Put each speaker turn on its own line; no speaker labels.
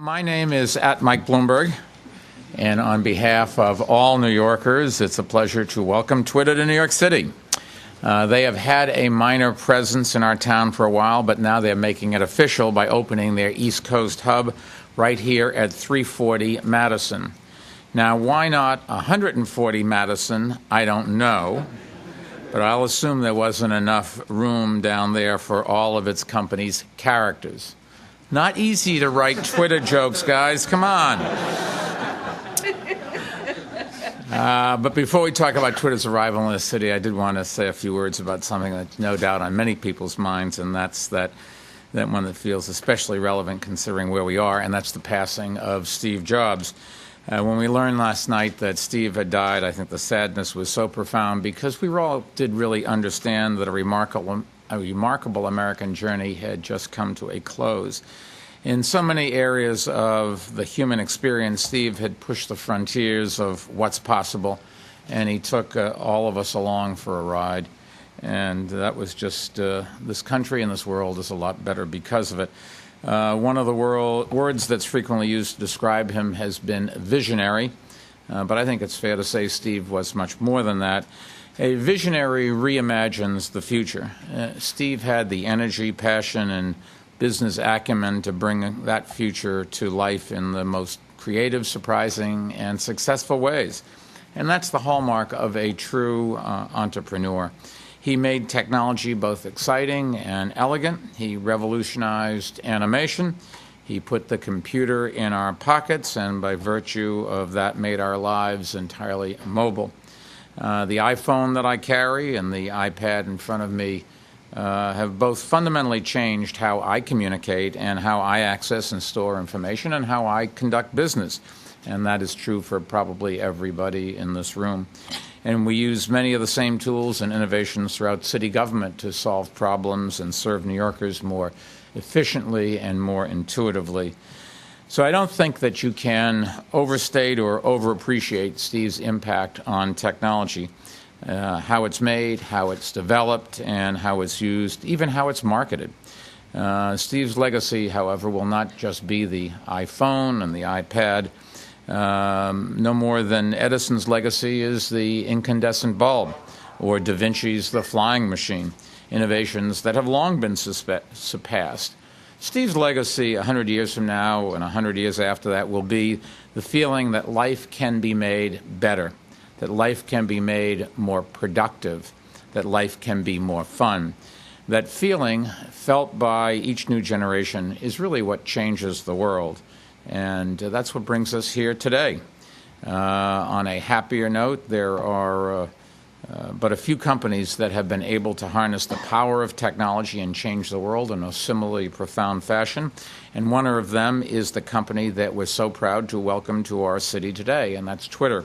My name is @Mike Bloomberg, and on behalf of all New Yorkers, it's a pleasure to welcome Twitter to New York City. They have had a minor presence in our town for a while, but now they're making it official by opening their East Coast hub right here at 340 Madison. Now, why not 140 Madison? I don't know, but I'll assume there wasn't enough room down there for all of its company's characters. Not easy to write Twitter jokes, guys. Come on. But before we talk about Twitter's arrival in the city, I did want to say a few words about something that's no doubt on many people's minds, and that's that one that feels especially relevant considering where we are, and that's the passing of Steve Jobs. When we learned last night that Steve had died, I think the sadness was so profound because we all did really understand that a remarkable American journey had just come to a close. In so many areas of the human experience, Steve had pushed the frontiers of what's possible, and he took all of us along for a ride. And that was just, this country and this world is a lot better because of it. One of the words that's frequently used to describe him has been visionary, but I think it's fair to say Steve was much more than that. A visionary reimagines the future. Steve had the energy, passion, and business acumen to bring that future to life in the most creative, surprising, and successful ways. And that's the hallmark of a true entrepreneur. He made technology both exciting and elegant. He revolutionized animation. He put the computer in our pockets, and by virtue of that made our lives entirely mobile. The iPhone that I carry and the iPad in front of me have both fundamentally changed how I communicate and how I access and store information and how I conduct business. And that is true for probably everybody in this room. And we use many of the same tools and innovations throughout city government to solve problems and serve New Yorkers more efficiently and more intuitively. So I don't think that you can overstate or overappreciate Steve's impact on technology, how it's made, how it's developed, and how it's used, even how it's marketed. Steve's legacy, however, will not just be the iPhone and the iPad. No more than Edison's legacy is the incandescent bulb, or Da Vinci's the flying machine, innovations that have long been surpassed. Steve's legacy 100 years from now and 100 years after that will be the feeling that life can be made better, that life can be made more productive, that life can be more fun. That feeling, felt by each new generation, is really what changes the world. And that's what brings us here today. On a happier note, there are but a few companies that have been able to harness the power of technology and change the world in a similarly profound fashion. And one of them is the company that we're so proud to welcome to our city today, and that's Twitter.